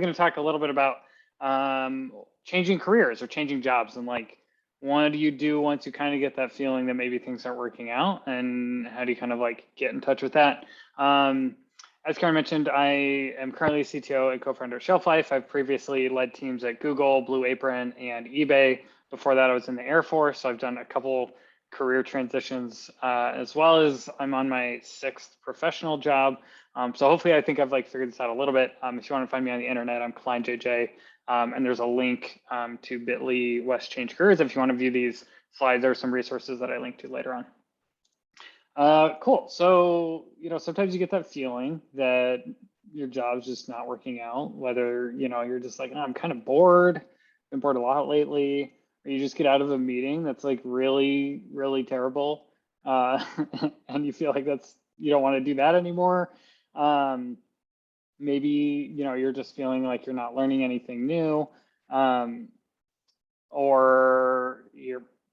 going to talk a little bit about changing careers or changing jobs, and like, what do you do once you kind of get that feeling that maybe things aren't working out, and how do you kind of like get in touch with that? As Karen mentioned, I am currently a CTO and co-founder of ShelfLife. I've previously led teams at Google, Blue Apron, and eBay. Before that, I was in the Air Force, so I've done a couple career transitions, as well as I'm on my 6th professional job. So hopefully I think I've like figured this out a little bit. If you want to find me on the internet, I'm Cline JJ, and there's a link to bit.ly/change careers. If you want to view these slides, there are some resources that I link to later on. Cool. So, sometimes you get that feeling that your job's just not working out, whether, you're just like, oh, I'm kind of bored, been bored a lot lately, or you just get out of a meeting that's like really, really terrible. And you feel like you don't want to do that anymore. Maybe, you're just feeling like you're not learning anything new. Or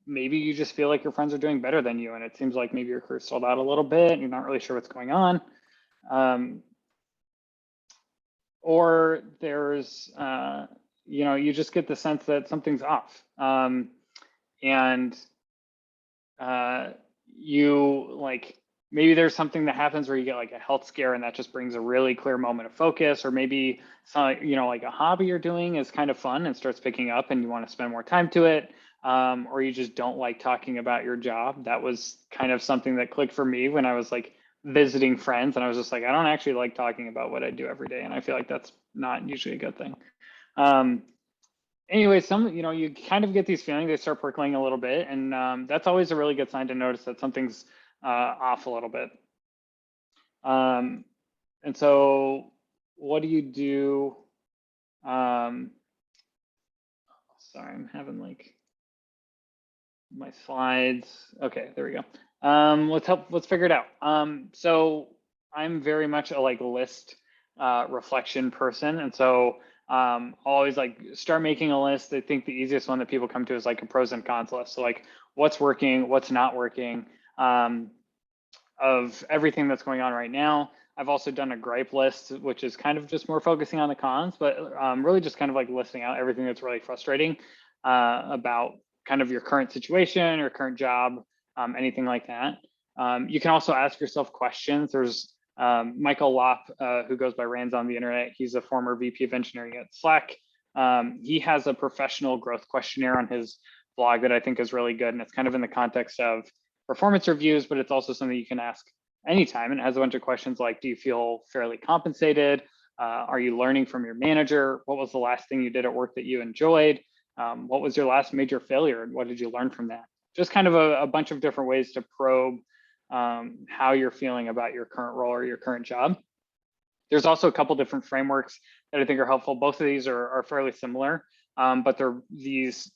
maybe you just feel like your friends are doing better than you, and it seems like maybe your career stalled out a little bit and you're not really sure what's going on. Or there's, you just get the sense that something's off. Maybe there's something that happens where you get like a health scare, and that just brings a really clear moment of focus, or maybe like a hobby you're doing is kind of fun and starts picking up and you want to spend more time to it. Or you just don't like talking about your job. That was kind of something that clicked for me when I was like visiting friends, and I was just like, I don't actually like talking about what I do every day, and I feel like that's not usually a good thing. Anyway, you kind of get these feelings, they start percolating a little bit, and that's always a really good sign to notice that something's off a little bit. And so what do you do? Sorry, I'm having like my slides. Okay, there we go. Let's figure it out. So I'm very much a list reflection person, and so always like start making a list. I think the easiest one that people come to is like a pros and cons list. So like what's working, what's not working, of everything that's going on right now. I've also done a gripe list, which is kind of just more focusing on the cons, but really just kind of like listing out everything that's really frustrating about kind of your current situation, your current job, anything like that. You can also ask yourself questions. There's Michael Lopp, who goes by Rands on the internet. He's a former VP of engineering at Slack. He has a professional growth questionnaire on his blog that I think is really good. And it's kind of in the context of performance reviews, but it's also something you can ask anytime. And it has a bunch of questions like, do you feel fairly compensated? Are you learning from your manager? What was the last thing you did at work that you enjoyed? What was your last major failure, and what did you learn from that? Just kind of a bunch of different ways to probe how you're feeling about your current role or your current job. There's also a couple different frameworks that I think are helpful. Both of these are fairly similar, but they're these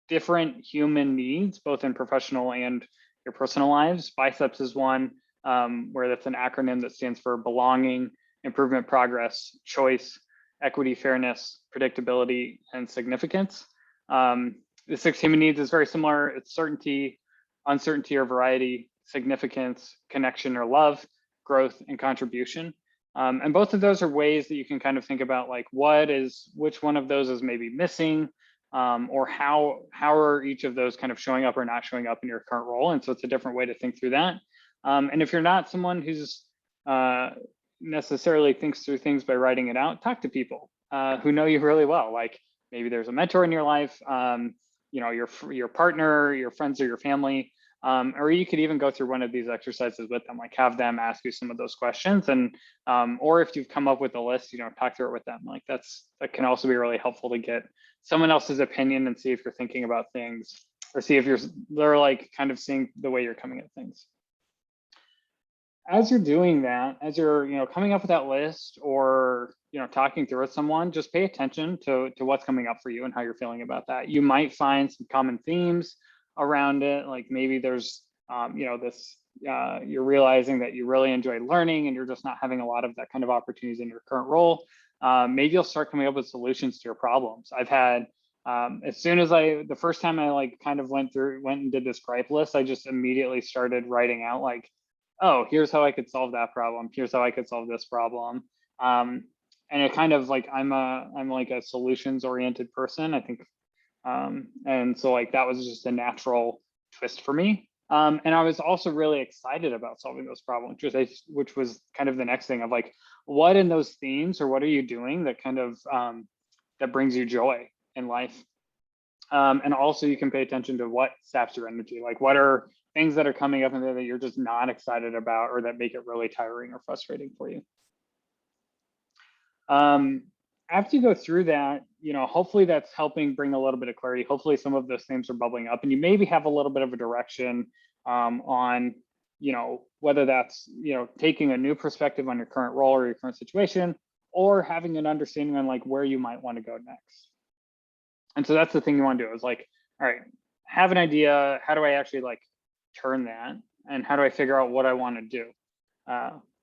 different human needs, both in professional and your personal lives. BICEPS is one, where that's an acronym that stands for belonging, improvement, progress, choice, equity, fairness, predictability, and significance. The 6 human needs is very similar. It's certainty, uncertainty or variety, significance, connection or love, growth, and contribution. And both of those are ways that you can kind of think about like which one of those is maybe missing, or how are each of those kind of showing up or not showing up in your current role. And so it's a different way to think through that. And if you're not someone who's necessarily thinks through things by writing it out, talk to people who know you really well. Like maybe there's a mentor in your life, your partner, your friends, or your family. Or you could even go through one of these exercises with them, like have them ask you some of those questions. And or if you've come up with a list, talk through it with them. Like that can also be really helpful to get someone else's opinion and see if you're thinking about things, or see if they're like kind of seeing the way you're coming at things. As you're doing that, as you're coming up with that list, or talking through with someone, just pay attention to what's coming up for you and how you're feeling about that. You might find some common themes around it. Like maybe there's you're realizing that you really enjoy learning and you're just not having a lot of that kind of opportunities in your current role. Maybe you'll start coming up with solutions to your problems. I've had as soon as the first time I like kind of went and did this gripe list, I just immediately started writing out like, oh, here's how I could solve that problem. Here's how I could solve this problem. and it kind of like, I'm like a solutions oriented person, I think. And so like, that was just a natural twist for me. And I was also really excited about solving those problems, which was kind of the next thing of like, what in those themes, or what are you doing that kind of, that brings you joy in life? And also you can pay attention to what saps your energy. Like, what are things that are coming up in there that you're just not excited about, or that make it really tiring or frustrating for you? After you go through that, hopefully that's helping bring a little bit of clarity. Hopefully some of those things are bubbling up, and you maybe have a little bit of a direction on, whether that's, taking a new perspective on your current role or your current situation, or having an understanding on like where you might want to go next. And so that's the thing you want to do, is like, all right, have an idea. How do I actually like turn that? And how do I figure out what I want to do?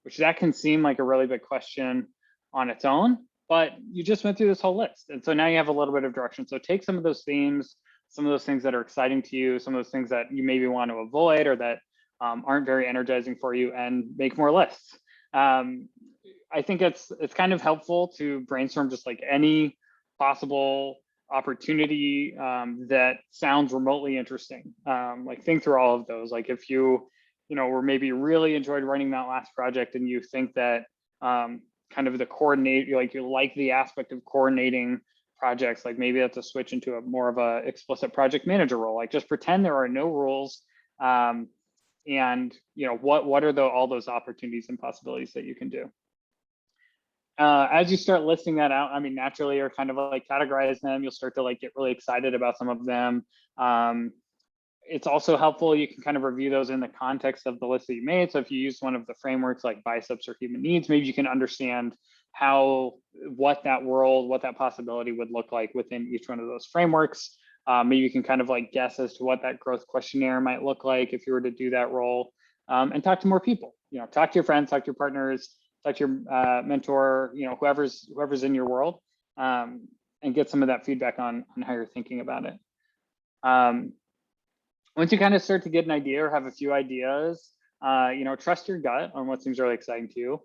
Which that can seem like a really big question on its own, but you just went through this whole list. And so now you have a little bit of direction. So take some of those themes, some of those things that are exciting to you, some of those things that you maybe want to avoid, or that aren't very energizing for you, and make more lists. I think it's kind of helpful to brainstorm just like any possible opportunity that sounds remotely interesting. Like, think through all of those. Like, if you were maybe really enjoyed running that last project, and you think that kind of the coordinate, you like the aspect of coordinating projects, like maybe that's a switch into a more of a explicit project manager role. Like, just pretend there are no rules, and what are all those opportunities and possibilities that you can do. As you start listing that out, I mean, naturally, you're kind of like categorize them. You'll start to like get really excited about some of them. It's also helpful, you can kind of review those in the context of the list that you made. So if you use one of the frameworks like biceps or human needs, maybe you can understand what that possibility would look like within each one of those frameworks. Maybe you can kind of like guess as to what that growth questionnaire might look like if you were to do that role, and talk to more people. Talk to your friends, talk to your partners, talk to your mentor, whoever's in your world, and get some of that feedback on how you're thinking about it. Once you kind of start to get an idea or have a few ideas, trust your gut on what seems really exciting to you.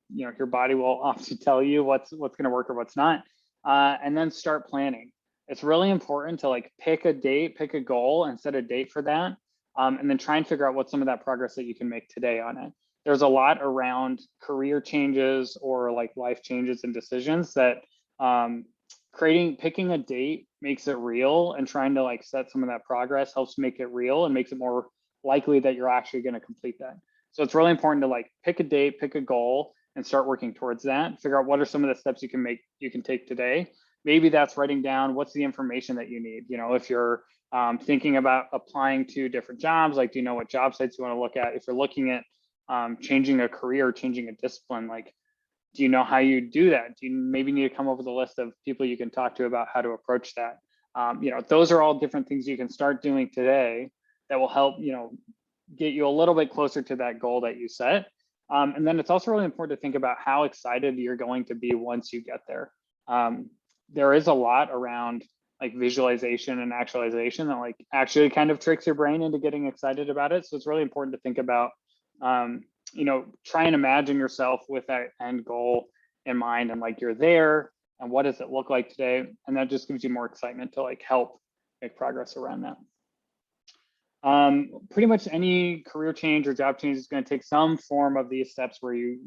Your body will often tell you what's going to work or what's not, and then start planning. It's really important to like pick a date, pick a goal, and set a date for that, and then try and figure out what some of that progress that you can make today on it. There's a lot around career changes or like life changes and decisions that picking a date makes it real, and trying to like set some of that progress helps make it real and makes it more likely that you're actually going to complete that. So it's really important to like pick a date, pick a goal, and start working towards that. Figure out what are some of the steps you can take today. Maybe that's writing down what's the information that you need. If you're thinking about applying to different jobs, like, do you know what job sites you want to look at? If you're looking at changing a career, changing a discipline, like, do you know how you do that? Do you maybe need to come up with a list of people you can talk to about how to approach that? Those are all different things you can start doing today that will help, get you a little bit closer to that goal that you set. And then it's also really important to think about how excited you're going to be once you get there. There is a lot around like visualization and actualization that like actually kind of tricks your brain into getting excited about it. So it's really important to think about, try and imagine yourself with that end goal in mind, and like you're there, and what does it look like today? And that just gives you more excitement to like help make progress around that. Pretty much any career change or job change is going to take some form of these steps where you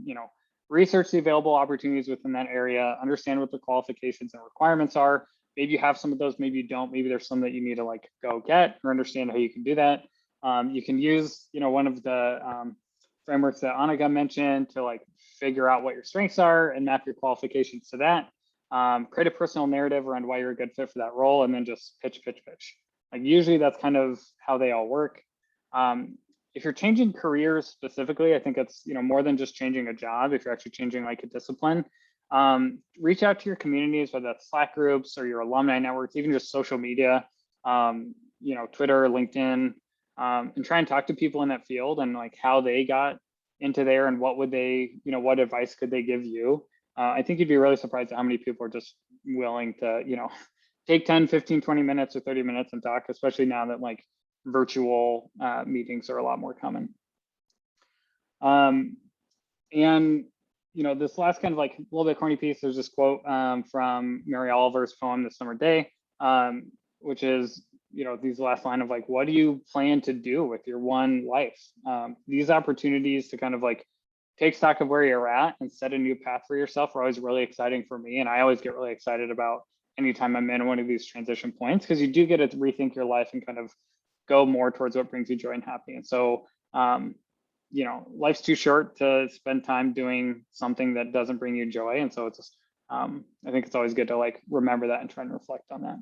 research the available opportunities within that area, understand what the qualifications and requirements are. Maybe you have some of those, maybe you don't. Maybe there's some that you need to like go get or understand how you can do that. You can use one of the frameworks that Annika mentioned to like figure out what your strengths are and map your qualifications to that. Create a personal narrative around why you're a good fit for that role, and then just pitch. Like, usually that's kind of how they all work. If you're changing careers specifically, I think it's more than just changing a job. If you're actually changing like a discipline, reach out to your communities, whether that's Slack groups or your alumni networks, even just social media, Twitter, LinkedIn, and try and talk to people in that field and like how they got into there, and what would they, what advice could they give you? I think you'd be really surprised at how many people are just willing to, take 10, 15, 20 minutes or 30 minutes and talk, especially now that like virtual meetings are a lot more common. And this last kind of like a little bit corny piece, there's this quote from Mary Oliver's poem, The Summer Day, which is, these last line of like, what do you plan to do with your one life? These opportunities to kind of like take stock of where you're at and set a new path for yourself are always really exciting for me. And I always get really excited about anytime I'm in one of these transition points, because you do get to rethink your life and kind of go more towards what brings you joy and happy. And so, life's too short to spend time doing something that doesn't bring you joy. And so it's just, I think it's always good to like remember that and try and reflect on that.